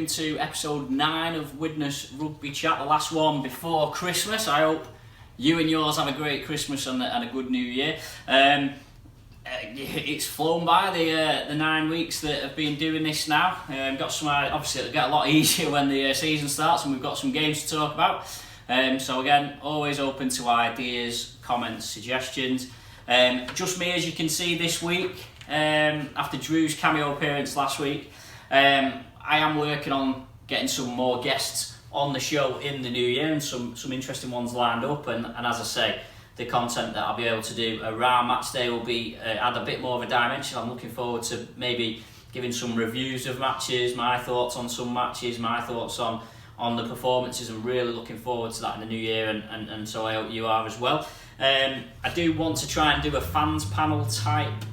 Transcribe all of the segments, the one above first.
welcome to episode 9 of Widnes Rugby Chat, the last one before Christmas. I hope you and yours have a great Christmas and a good New Year. It's flown by the 9 weeks that have been doing this now. Got some, obviously it'll get a lot easier when the season starts and we've got some games to talk about. So again, always open to ideas, comments, suggestions. Just me, as you can see this week, after Drew's cameo appearance last week. I am working on getting some more guests on the show in the new year and some interesting ones lined up, and as I say, the content that I'll be able to do around match day will be add a bit more of a dimension. I'm looking forward to maybe giving some reviews of matches, my thoughts on some matches, my thoughts on the performances. I'm really looking forward to that in the new year, and so I hope you are as well. I do want to try and do a fans panel type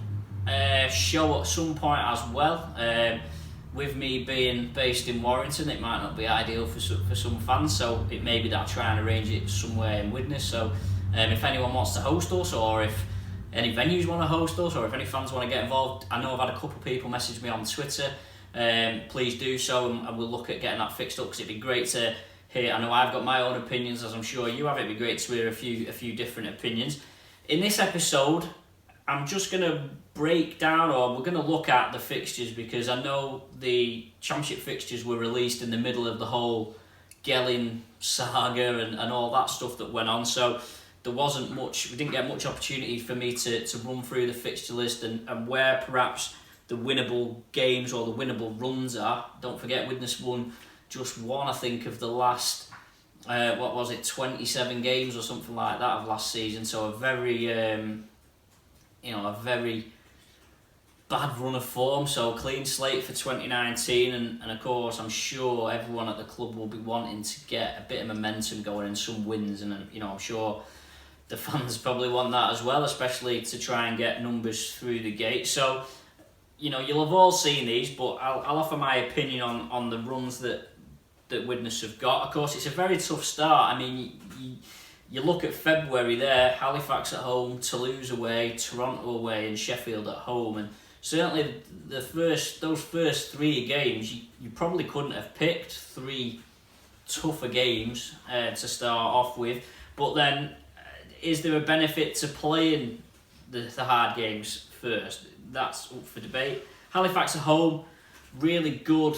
show at some point as well. With me being based in Warrington, it might not be ideal for some fans, so it may be that I try and arrange it somewhere in Widnes. So if anyone wants to host us, or if any venues want to host us, or if any fans want to get involved, I know I've had a couple of people message me on Twitter. Please do so, and we'll look at getting that fixed up, because it'd be great to hear. I know I've got my own opinions, as I'm sure you have. It'd be great to hear a few different opinions. In this episode, I'm just going to break down, or we're going to look at the fixtures, because I know the championship fixtures were released in the middle of the whole Gelling saga and all that stuff that went on, so there wasn't much, we didn't get much opportunity for me to run through the fixture list and where perhaps the winnable games or the winnable runs are. Don't forget, Widnes won just one, I think, of the last 27 games or something like that of last season, so a very bad run of form, so clean slate for 2019, and of course I'm sure everyone at the club will be wanting to get a bit of momentum going and some wins, and I'm sure the fans probably want that as well, especially to try and get numbers through the gate. So you'll have all seen these, but I'll offer my opinion on the runs that Widnes have got. Of course, it's a very tough start. I mean, you look at February there: Halifax at home, Toulouse away, Toronto away, and Sheffield at home. And certainly those first 3 games, you probably couldn't have picked 3 tougher games to start off with. But then, is there a benefit to playing the hard games first? That's up for debate. Halifax at home, really good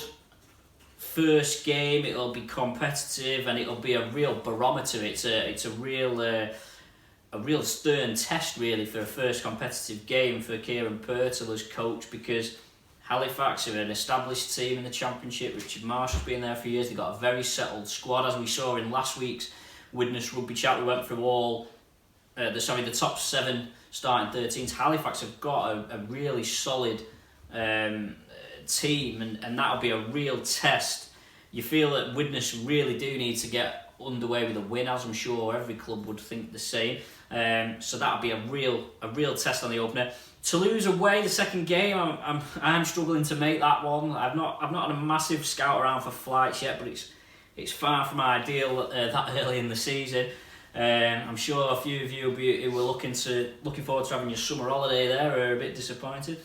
first game. It'll be competitive and it'll be a real barometer. It's a real stern test, really, for a first competitive game for Kieran Purtill as coach, because Halifax are an established team in the championship. Richard Marshall's been there for years. They've got a very settled squad, as we saw in last week's Widnes Rugby Chat. We went through all the top 7 starting 13s. Halifax have got a really solid team, and that'll be a real test. You feel that Widnes really do need to get underway with a win, as I'm sure every club would think the same. So that'll be a real test on the opener. Toulouse away, the second game. I'm struggling to make that one. I've not had a massive scout around for flights yet, but it's far from ideal that early in the season. I'm sure a few of you who were looking forward to having your summer holiday there are a bit disappointed.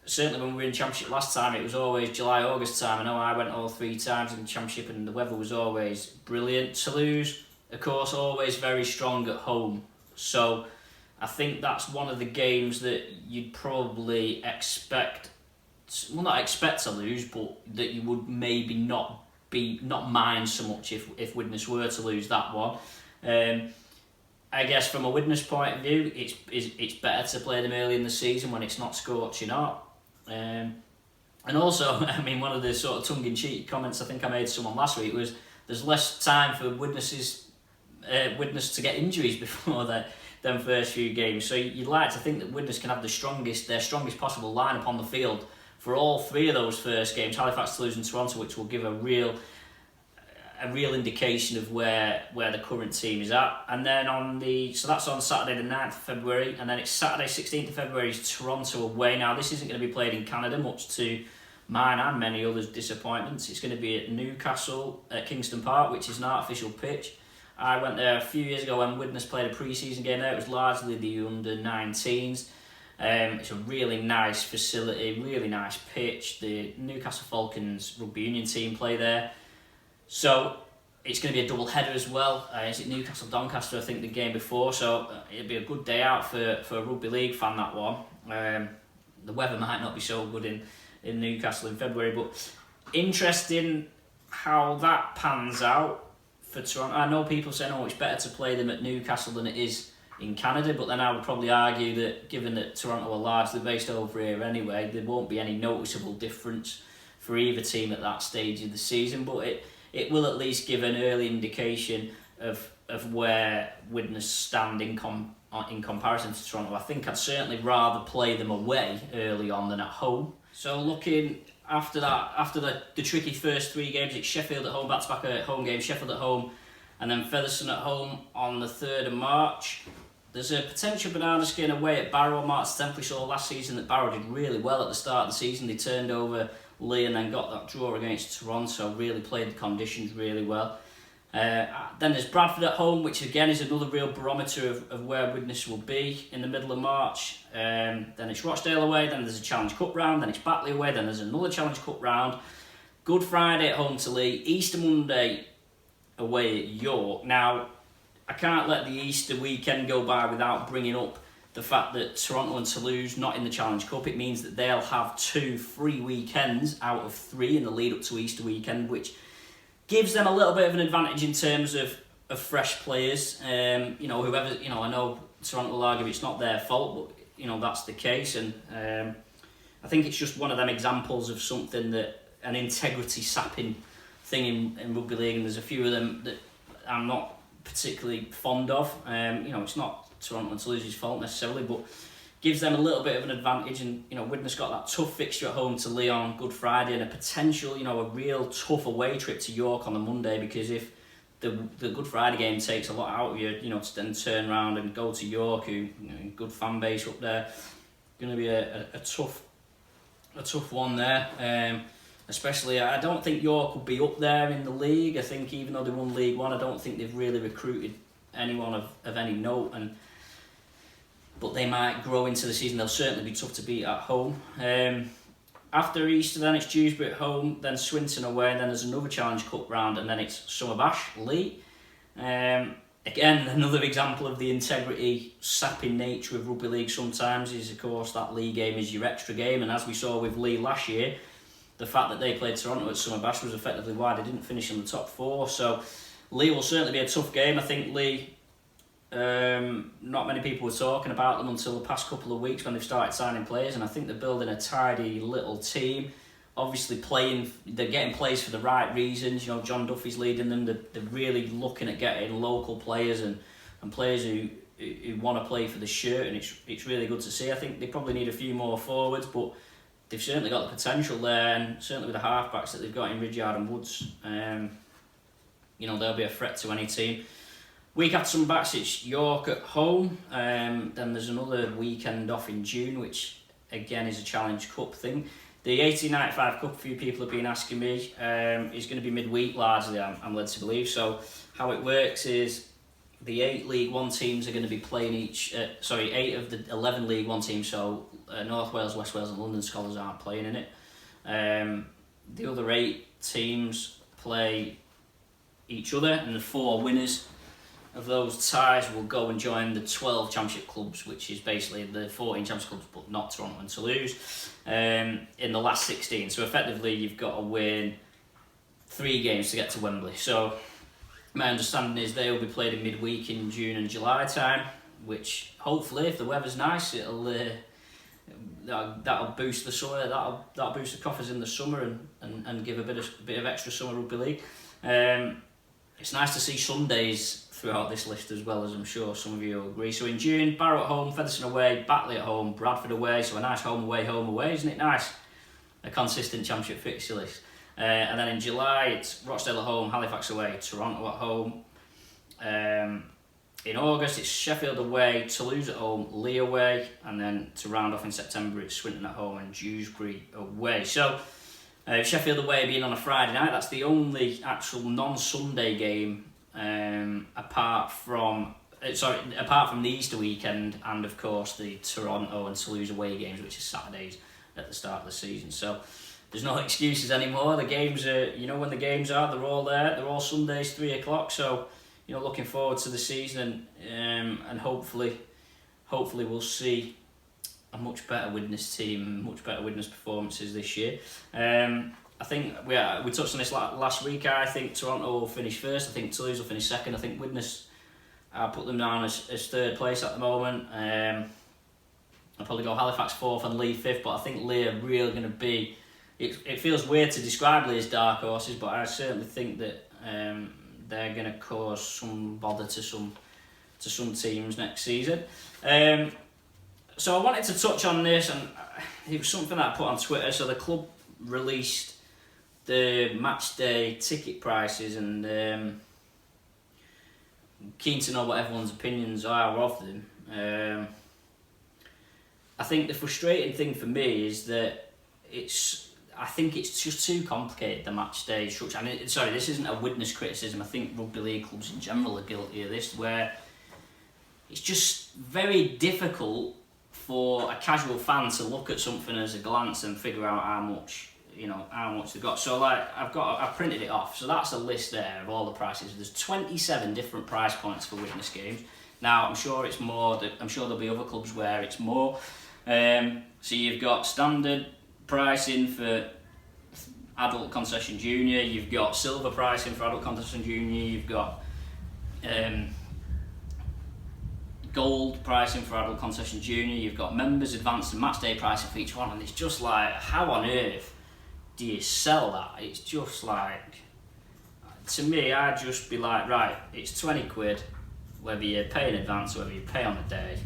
Certainly when we were in Championship last time, it was always July, August time. I know I went all 3 times in the Championship and the weather was always brilliant. Toulouse, of course, always very strong at home. So I think that's one of the games that you'd probably not expect to lose, but that you would maybe not mind so much if Widnes were to lose that one. I guess from a Widnes point of view, it's better to play them early in the season when it's not scorching hot. And also, I mean, one of the sort of tongue-in-cheek comments I think I made to someone last week was there's less time for Widnes to get injuries before them first few games. So you'd like to think that Widnes can have their strongest possible lineup on the field for all 3 of those first games: Halifax, Toulouse, and Toronto, which will give a real indication of where the current team is at. And then so that's on Saturday the 9th of February, and then it's Saturday 16th of February is Toronto away. Now this isn't going to be played in Canada, much to mine and many others' disappointments. It's going to be at Newcastle at Kingston Park, which is an artificial pitch. I went there a few years ago when Widnes played a pre-season game there. It was largely the under-19s. It's a really nice facility, really nice pitch. The Newcastle Falcons rugby union team play there. So it's going to be a double header as well. Is it Newcastle Doncaster, I think, the game before? So it'll be a good day out for a rugby league fan, that one. The weather might not be so good in Newcastle in February, but interesting how that pans out for Toronto. I know people saying, it's better to play them at Newcastle than it is in Canada, but then I would probably argue that given that Toronto are largely based over here anyway, there won't be any noticeable difference for either team at that stage of the season, but it will at least give an early indication of where Widnes stand in comparison to Toronto. I think I'd certainly rather play them away early on than at home. So looking after the tricky first 3 games, it's Sheffield at home, back-to-back at home games, Sheffield at home, and then Featherstone at home on the 3rd of March. There's a potential banana skin away at Barrow on March 10th. We saw last season that Barrow did really well at the start of the season. They turned over Lee and then got that draw against Toronto, really played the conditions really well. Then there's Bradford at home, which again is another real barometer of where Widnes will be in the middle of March. Then it's Rochdale away, then there's a Challenge Cup round, then it's Batley away, then there's another Challenge Cup round. Good Friday at home to Lee, Easter Monday away at York. Now, I can't let the Easter weekend go by without bringing up the fact that Toronto and Toulouse not in the Challenge Cup. It means that they'll have 2 free weekends out of 3 in the lead up to Easter weekend, which gives them a little bit of an advantage in terms of fresh players. I know Toronto will argue it's not their fault, but that's the case, and I think it's just one of them examples of something that an integrity sapping thing in rugby league, and there's a few of them that I'm not particularly fond of. It's not Toronto and Toulouse's fault necessarily, but gives them a little bit of an advantage. And Widnes got that tough fixture at home to Lyon Good Friday, and a potential, a real tough away trip to York on the Monday, because if the Good Friday game takes a lot out of you, to then turn around and go to York, who good fan base up there, going to be a tough one there. Especially, I don't think York will be up there in the league. I think even though they won League One, I don't think they've really recruited anyone of any note. But they might grow into the season. They'll certainly be tough to beat at home. After Easter, then it's Dewsbury at home, then Swinton away, and then there's another Challenge Cup round, and then it's Summer Bash, Lee. Again, another example of the integrity sapping nature of rugby league sometimes is, of course, that Lee game is your extra game, and as we saw with Lee last year, the fact that they played Toronto at Summer Bash was effectively why they didn't finish in the top 4. So Lee will certainly be a tough game. I think Lee, not many people were talking about them until the past couple of weeks when they've started signing players, and I think they're building a tidy little team. Obviously they're getting players for the right reasons. John Duffy's leading them. They're really looking at getting local players and players who want to play for the shirt, and it's really good to see. I think they probably need a few more forwards, but they've certainly got the potential there, and certainly with the halfbacks that they've got in Ridyard and Woods, they'll be a threat to any team. Week after some backs, it's York at home. Then there's another weekend off in June, which again is a Challenge Cup thing. The 1895 Cup, a few people have been asking me, is going to be midweek largely, I'm led to believe. So how it works is the 8 League One teams are going to be playing 8 of the 11 League One teams, so North Wales, West Wales and London Scholars aren't playing in it. The other 8 teams play each other, and the 4 winners of those ties will go and join the 12 Championship clubs, which is basically the 14 Championship clubs, but not Toronto and Toulouse, in the last 16. So effectively you've got to win 3 games to get to Wembley. So my understanding is they will be played in midweek in June and July time, which hopefully, if the weather's nice, that'll boost the summer. That'll boost the coffers in the summer and give a bit of extra summer rugby league. It's nice to see Sundays throughout this list as well, as I'm sure some of you will agree. So in June, Barrow at home, Featherstone away, Batley at home, Bradford away. So a nice home away, isn't it nice? A consistent Championship fixture list. And then in July, it's Rochdale at home, Halifax away, Toronto at home. In August, it's Sheffield away, Toulouse at home, Lee away, and then to round off in September, it's Swinton at home and Dewsbury away. So Sheffield away being on a Friday night, that's the only actual non-Sunday game apart from apart from the Easter weekend and of course the Toronto and Toulouse away games, which is Saturdays at the start of the season. So there's no excuses anymore. The games are, when the games are, they're all there. They're all Sundays, 3 o'clock. So, looking forward to the season, and hopefully we'll see a much better Widnes team, much better Widnes performances this year. I think we touched on this last week. I think Toronto will finish first. I think Toulouse will finish second. I think Widnes, I'll put them down as third place at the moment. I'll probably go Halifax fourth and Lee fifth, but I think Lee are really going to be... It feels weird to describe Lee as dark horses, but I certainly think that they're going to cause some bother to some teams next season. So I wanted to touch on this, and it was something that I put on Twitter. So the club released the match day ticket prices, and I'm keen to know what everyone's opinions are of them. I think the frustrating thing for me is that I think it's just too complicated, the match day structure. This isn't a Widnes criticism. I think rugby league clubs in general are guilty of this, where it's just very difficult for a casual fan to look at something as a glance and figure out how much they've got. So I've printed it off. So that's a list there of all the prices. There's 27 different price points for Widnes games. Now I'm sure it's more. I'm sure there'll be other clubs where it's more. So you've got standard pricing for adult concession junior, you've got silver pricing for adult concession junior, you've got gold pricing for adult concession junior, you've got members advanced and match day pricing for each one, and it's just like, how on earth do you sell that? It's just like, to me, I'd just be like, right, it's 20 quid whether you pay in advance or whether you pay on the day.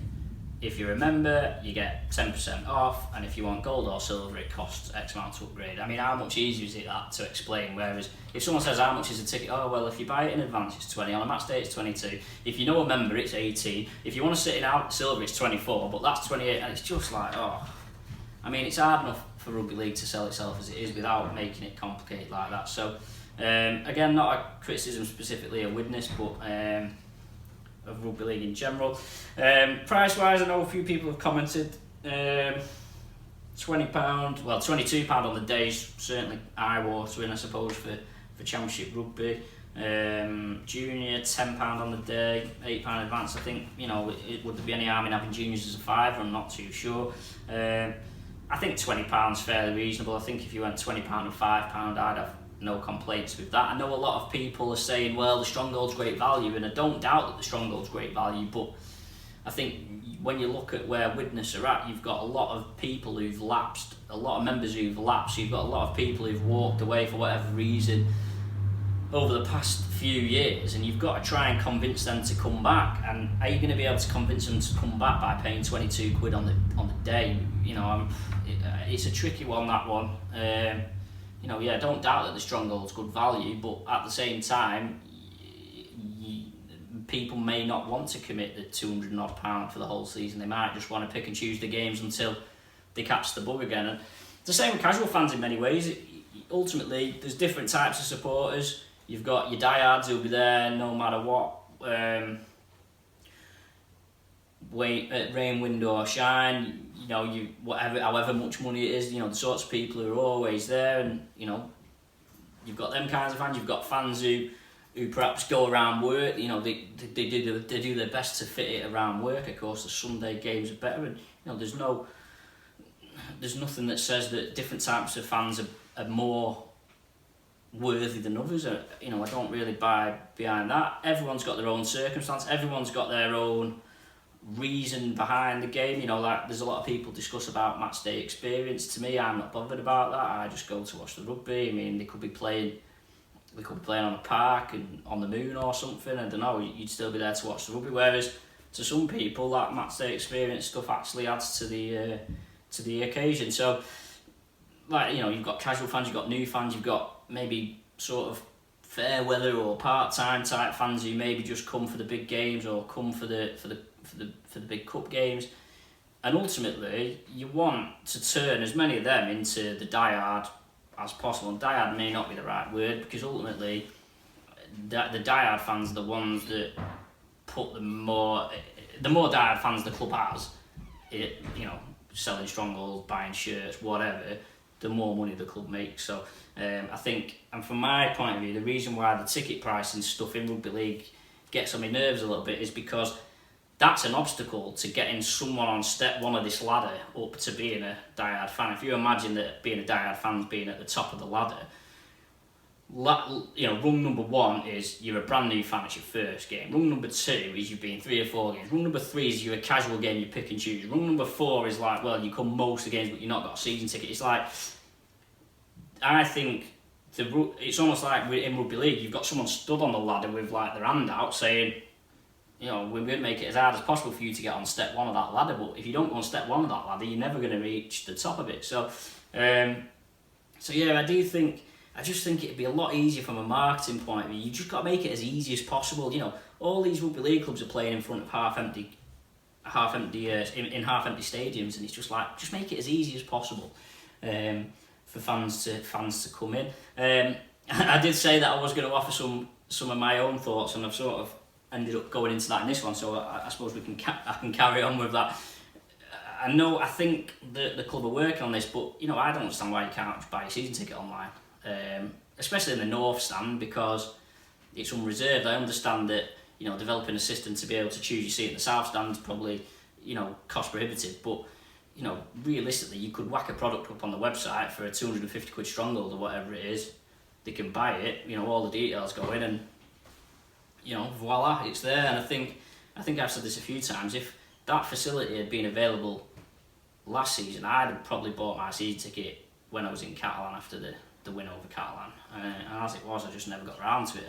If you're a member, you get 10% off, and if you want gold or silver, it costs X amount to upgrade. I mean, how much easier is it that to explain? Whereas if someone says how much is a ticket, oh well, if you buy it in advance, it's 20. On a match day, it's 22. If you know a member, it's 18. If you want to sit in out silver, it's 24. But that's 28, and it's just like, I mean, it's hard enough for rugby league to sell itself as it is without making it complicated like that. So again, not a criticism specifically of Widnes, but. Of rugby league in general. Price wise, I know a few people have commented. £20, well, £22 on the days, certainly eye-watering, I suppose, for Championship rugby. Junior, £10 on the day, £8 advance. I think, would there be any harm in having juniors as a fiver? I'm not too sure. I think £20 is fairly reasonable. I think if you went £20 and £5, I'd have no complaints with that. I know a lot of people are saying, well, the Stronghold's great value, and I don't doubt that the Stronghold's great value, but I think when you look at where Widnes are at, you've got a lot of people who've lapsed, a lot of members who've lapsed, so you've got a lot of people who've walked away for whatever reason over the past few years, and you've got to try and convince them to come back. And are you going to be able to convince them to come back by paying 22 quid on the day? It's a tricky one, that one. I don't doubt that the Stronghold's good value, but at the same time, people may not want to commit the £200 odd for the whole season. They might just want to pick and choose the games until they catch the bug again. And it's the same with casual fans in many ways. Ultimately, there's different types of supporters. You've got your diehards who'll be there no matter what, rain, wind or shine. However much money it is, the sorts of people who are always there, and you've got them kinds of fans. You've got fans who perhaps go around work. They do their best to fit it around work. Of course, the Sunday games are better, and there's nothing that says that different types of fans are more worthy than others. I don't really buy behind that. Everyone's got their own circumstance. Everyone's got their own reason behind the game. There's a lot of people discuss about match day experience. To me, I'm not bothered about that. I just go to watch the rugby. I mean, they could be playing on a park and on the moon or something. I don't know, you'd still be there to watch the rugby. Whereas to some people, that match day experience stuff actually adds to the occasion. So, you've got casual fans, you've got new fans, you've got maybe sort of fair weather or part-time type fans who maybe just come for the big games or come for the big cup games. And ultimately, you want to turn as many of them into the diehard as possible. And diehard may not be the right word, because ultimately the diehard fans are the ones that put the more diehard fans the club has, selling strongholds, buying shirts, whatever, the more money the club makes. So I think, and from my point of view, the reason why the ticket pricing stuff in rugby league gets on my nerves a little bit is because that's an obstacle to getting someone on step one of this ladder up to being a diehard fan. If you imagine that being a diehard fan is being at the top of the ladder, rung number one is you're a brand new fan, it's your first game. Rung number two is you've been 3 or 4 games. Rung number three is you're a casual game, you pick and choose. Rung number four is like, well, you come most of the games but you've not got a season ticket. It's like, I think it's almost like in rugby league, you've got someone stood on the ladder with like their hand out saying, we're going to make it as hard as possible for you to get on step one of that ladder, but if you don't go on step one of that ladder, you're never going to reach the top of it. So yeah, I just think it'd be a lot easier from a marketing point of view. You just got to make it as easy as possible. All these rugby league clubs are playing in front of half-empty stadiums, and it's just like, just make it as easy as possible for fans to come in. I did say that I was going to offer some of my own thoughts, and I've sort of ended up going into that in this one. So I suppose I can carry on with that. I think the club are working on this, but I don't understand why you can't buy a season ticket online. Especially in the North Stand, because it's unreserved. I understand that developing a system to be able to choose your seat in the South Stand is probably cost prohibitive, but realistically you could whack a product up on the website for a 250 quid stronghold or whatever it is. They can buy it, all the details go in, and voila, it's there. And I think I've said this a few times, if that facility had been available last season, I'd have probably bought my season ticket when I was in Catalan after the win over Catalan, and as it was, I just never got around to it.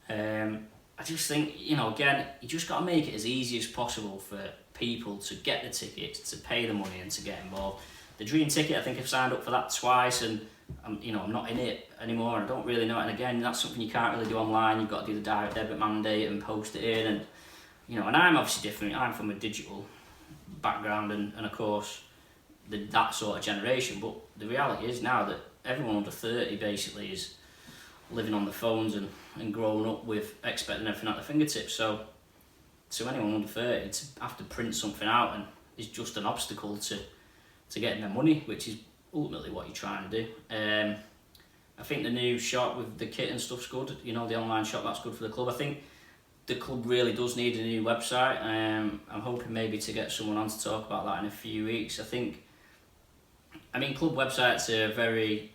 And I just think, again, you just got to make it as easy as possible for people to get the tickets, to pay the money, and to get involved. The Dream Ticket, I think I've signed up for that twice, and I'm not in it anymore, and I don't really know it. And again, that's something you can't really do online. You've got to do the direct debit mandate and post it in, and and I'm obviously different. I'm from a digital background, and of course that sort of generation. But the reality is now that everyone under 30 basically is living on the phones and growing up with expecting everything at their fingertips. So to anyone under 30, to have to print something out and is just an obstacle to getting their money, which is ultimately what you're trying to do. I think the new shop with the kit and stuff's good. The online shop, that's good for the club. I think the club really does need a new website. I'm hoping maybe to get someone on to talk about that in a few weeks. Club websites are a very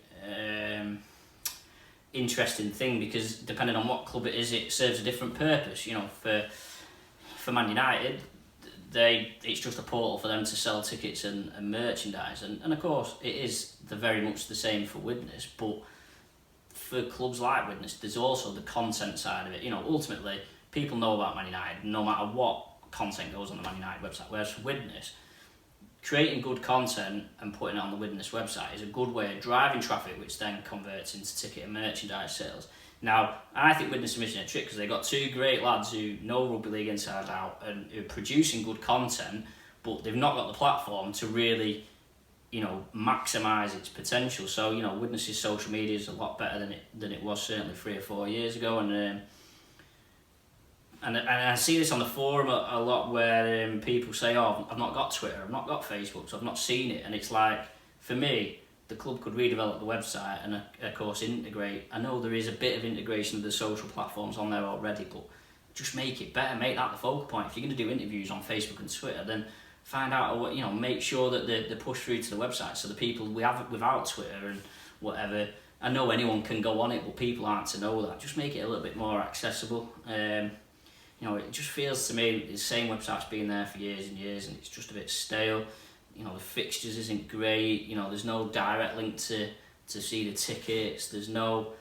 interesting thing, because depending on what club it is, it serves a different purpose. For Man United, it's just a portal for them to sell tickets and merchandise, and of course it is very much the same for Widnes. But for clubs like Widnes, there's also the content side of it. Ultimately people know about Man United no matter what content goes on the Man United website, whereas for Widnes, creating good content and putting it on the Widnes website is a good way of driving traffic, which then converts into ticket and merchandise sales. Now, I think Widnes are missing a trick, because they've got two great lads who know rugby league inside out and who are producing good content, but they've not got the platform to really, maximise its potential. So, Widnes' social media is a lot better than it was certainly 3 or 4 years ago, and I see this on the forum a lot, where people say, oh, I've not got Twitter, I've not got Facebook, so I've not seen it. And it's like, for me, the club could redevelop the website and, of course, integrate. I know there is a bit of integration of the social platforms on there already, but just make it better, make that the focal point. If you're going to do interviews on Facebook and Twitter, then find out, make sure that they push through to the website, so the people we have without Twitter and whatever, I know anyone can go on it, but people aren't to know that. Just make it a little bit more accessible. It just feels to me the same website's been there for years and years, and it's just a bit stale. The fixtures isn't great. There's no direct link to see the tickets. There's no,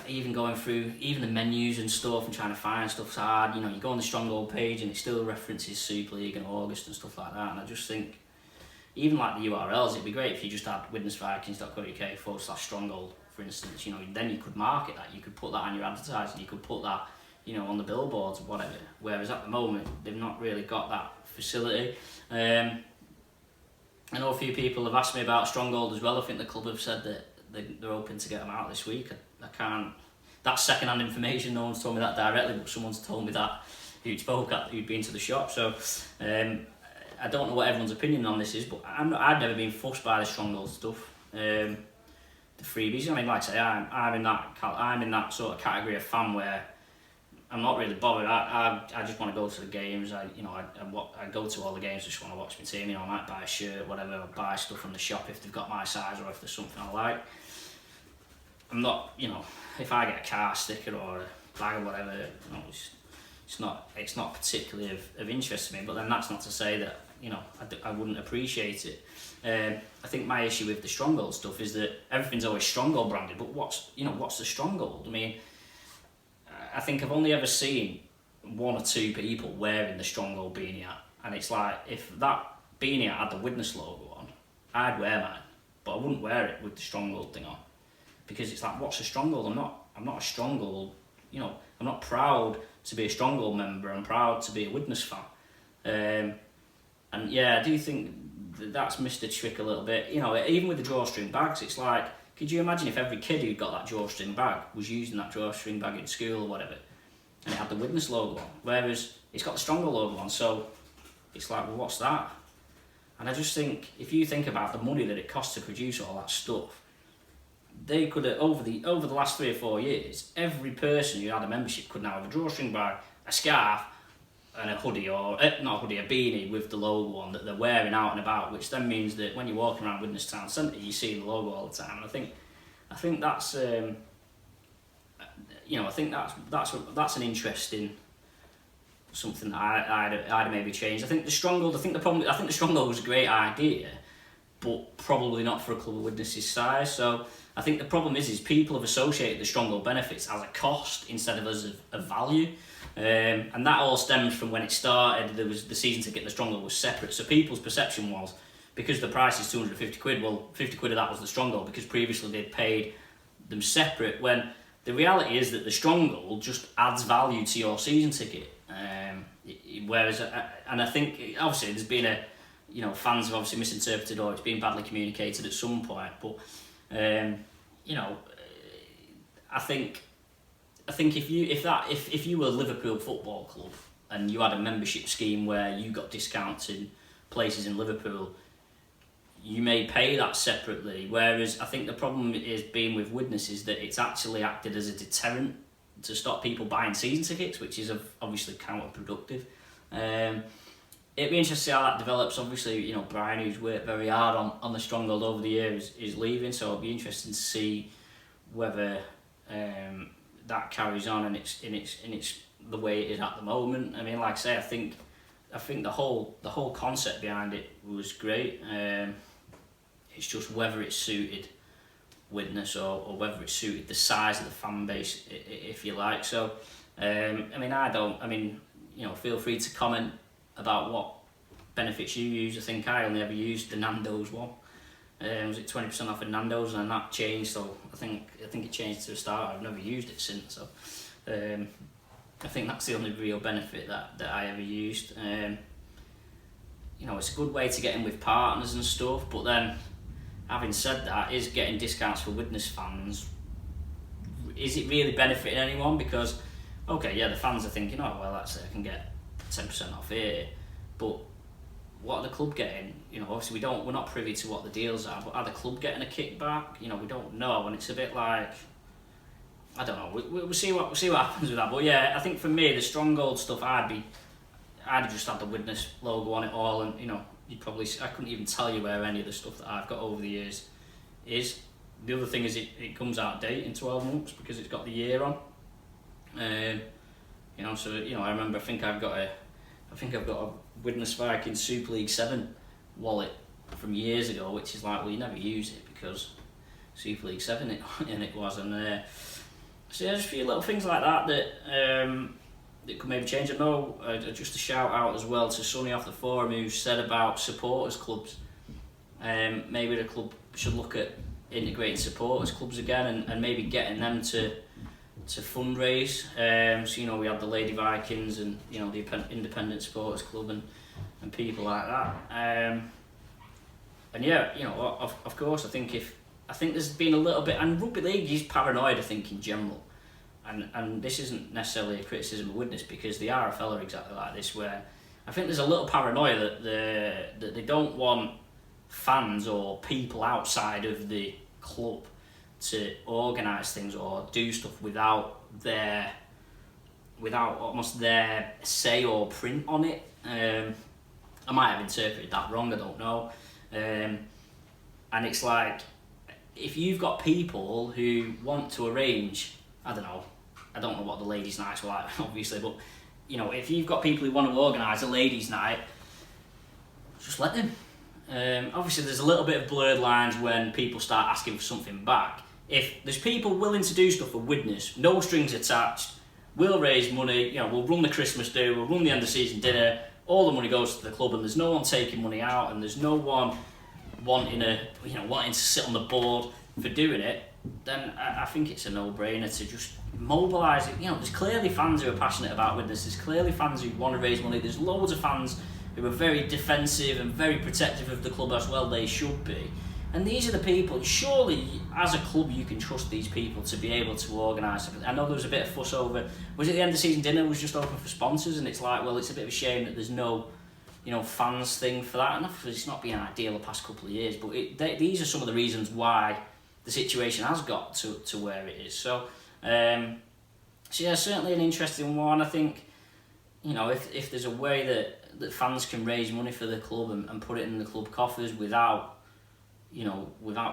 even going through even the menus and stuff and trying to find stuff's hard. You go on the Stronghold page and it still references Super League and August and stuff like that. And I just think, even like the URLs, it'd be great if you just had widnesvikings.co.uk/stronghold, for instance. Then you could market that. You could put that on your advertising. You could put that, on the billboards or whatever. Whereas at the moment, they've not really got that facility. I know a few people have asked me about Stronghold as well. I think the club have said that they're hoping to get them out this week. I can't that's second-hand information. No one's told me that directly, but someone's told me that who'd been to the shop. So I don't know what everyone's opinion on this is, but I've never been fussed by the Stronghold stuff. The freebies. I mean, like I say, I'm in that sort of category of fan where I'm not really bothered. I just want to go to the games. I go to all the games just want to watch my team. You know, I might buy a shirt, whatever, or buy stuff from the shop if they've got my size or if there's something I like. I'm not, you know, if I get a car sticker or a bag or whatever, you know, it's not particularly of interest to me. But then that's not to say that, you know, I wouldn't appreciate it. I think my issue with the Stronghold stuff is that everything's always Stronghold branded, but what's the Stronghold? I mean, I think I've only ever seen one or two people wearing the Stronghold beanie hat, and it's like, if that beanie hat had the Widnes logo on, I'd wear mine, but I wouldn't wear it with the Stronghold thing on, because it's like, what's a Stronghold? I'm not a Stronghold, you know, I'm not proud to be a Stronghold member, I'm proud to be a Widnes fan. And yeah, I do think that's missed the trick a little bit. You know, even with the drawstring bags, it's like, could you imagine if every kid who got that drawstring bag was using that drawstring bag in school or whatever, and it had the Widnes logo on, whereas it's got the Stronghold logo on, so it's like, well, what's that? And I just think, if you think about the money that it costs to produce all that stuff, they could have, over the last 3 or 4 years, every person who had a membership could now have a drawstring bag, a scarf, and a hoodie, or not a hoodie, a beanie with the logo on that they're wearing out and about, which then means that when you're walking around Widnes Town Centre, you see the logo all the time. And I think that's you know, I think that's an interesting something that I'd maybe change. I think the Stronghold was a great idea, but probably not for a club of Widnes' size. So I think the problem is people have associated the Stronghold benefits as a cost instead of as a value. And that all stems from when it started. There was the season ticket, the Stronghold was separate, so people's perception was, because the price is 250 quid, well, 50 quid of that was the Stronghold, because previously they'd paid them separate, when the reality is that the Stronghold just adds value to your season ticket. Whereas, and I think obviously there's been fans have obviously misinterpreted, or it's been badly communicated at some point, but you know, I think if you were Liverpool Football Club and you had a membership scheme where you got discounts in places in Liverpool, you may pay that separately. Whereas I think the problem is being with Widnes is that it's actually acted as a deterrent to stop people buying season tickets, which is obviously counterproductive. It'd be interesting to see how that develops. Obviously, you know, Brian, who's worked very hard on the Stronghold over the years, is leaving, so it'll be interesting to see whether that carries on and it's the way it is at the moment. I mean, like I say, I think the whole concept behind it was great. It's just whether it suited Widnes or whether it suited the size of the fan base, if you like. So, you know, feel free to comment about what benefits you use. I think I only ever used the Nando's one. Was it 20% off at Nando's, and that changed, so I think it changed to a start. I've never used it since, so I think that's the only real benefit that I ever used. You know, it's a good way to get in with partners and stuff, but then, having said that, is getting discounts for Widnes fans, is it really benefiting anyone? Because, okay, yeah, the fans are thinking, oh, well, that's it, I can get 10% off here, but what are the club getting? You know, obviously we're not privy to what the deals are, but are the club getting a kickback? You know, we don't know, and it's a bit like, I don't know. We'll see what happens with that. But yeah, I think for me, the Stronghold stuff, I'd just had the Widnes logo on it all, and you know, I couldn't even tell you where any of the stuff that I've got over the years is. The other thing is it comes out of date in 12 months because it's got the year on. You know, so you know, I remember I think I've got a Widnes Vikings Super League 7 wallet from years ago, which is like, well, you never use it because Super League 7 it was, and so there's a few little things like that that could maybe change. I know, just a shout out as well to Sonny off the forum, who said about supporters clubs. Maybe the club should look at integrating supporters clubs again, and maybe getting them to fundraise. So you know, we had the Lady Vikings and you know the Independent Supporters Club and people like that. And yeah, you know, of course, I think there's been a little bit, and rugby league is paranoid, I think, in general, and this isn't necessarily a criticism of Widnes, because the RFL are exactly like this, where I think there's a little paranoia that they don't want fans or people outside of the club to organise things or do stuff without almost their say or print on it. I might have interpreted that wrong, I don't know. And it's like, if you've got people who want to arrange, I don't know what the ladies' nights were like, obviously, but if you've got people who want to organise a ladies' night, just let them. Obviously, there's a little bit of blurred lines when people start asking for something back. If there's people willing to do stuff for Widnes, no strings attached, we'll raise money, we'll run the Christmas do, we'll run the end of season dinner, all the money goes to the club, and there's no one taking money out, and there's no one wanting to sit on the board for doing it, then I think it's a no-brainer to just mobilise it. There's clearly fans who are passionate about Widnes, there's clearly fans who want to raise money, there's loads of fans who are very defensive and very protective of the club, as well they should be. And these are the people, surely as a club you can trust these people to be able to organise. I know there was a bit of fuss over, was it the end of season dinner was just open for sponsors, and it's like, well, it's a bit of a shame that there's no fans thing for that, and it's not been ideal the past couple of years, but these are some of the reasons why the situation has got to where it is. So yeah, certainly an interesting one. I think, if there's a way that fans can raise money for the club and put it in the club coffers without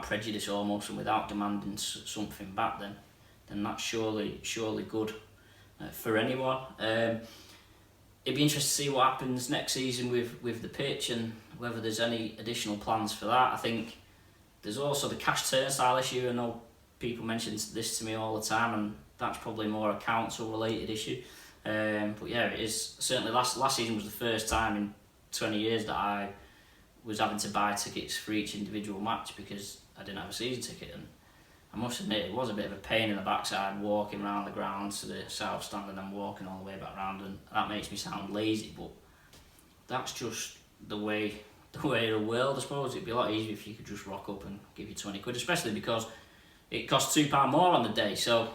prejudice almost, and without demanding something back, then that's surely good for anyone. It'd be interesting to see what happens next season with the pitch, and whether there's any additional plans for that. I think there's also the cash turnstile issue. I know people mention this to me all the time, and that's probably more a council related issue. But yeah, it is certainly last season was the first time in 20 years that I was having to buy tickets for each individual match because I didn't have a season ticket, and I must admit it was a bit of a pain in the backside walking around the ground to the south stand and then walking all the way back round, and that makes me sound lazy, but that's just the way of the world, I suppose. It'd be a lot easier if you could just rock up and give you 20 quid, especially because it costs £2 more on the day, so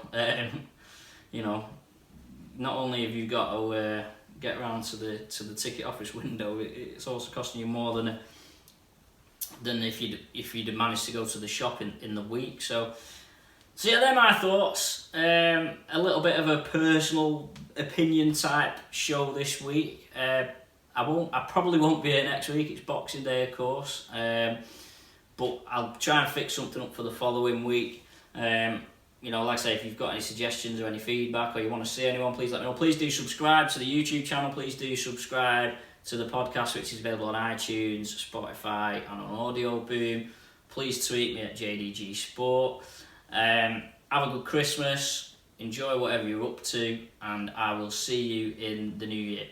not only have you got to get around to the ticket office window, it's also costing you more than if you'd managed to go to the shop in the week. So yeah, they're my thoughts. A little bit of a personal opinion type show this week. I probably won't be here next week. It's Boxing Day, of course. But I'll try and fix something up for the following week. Like I say, if you've got any suggestions or any feedback, or you want to see anyone, please let me know. Please do subscribe to the YouTube channel. Please do subscribe to the podcast, which is available on iTunes, Spotify, and on Audio Boom. Please tweet me at JDG Sport. Have a good Christmas. Enjoy whatever you're up to, and I will see you in the new year.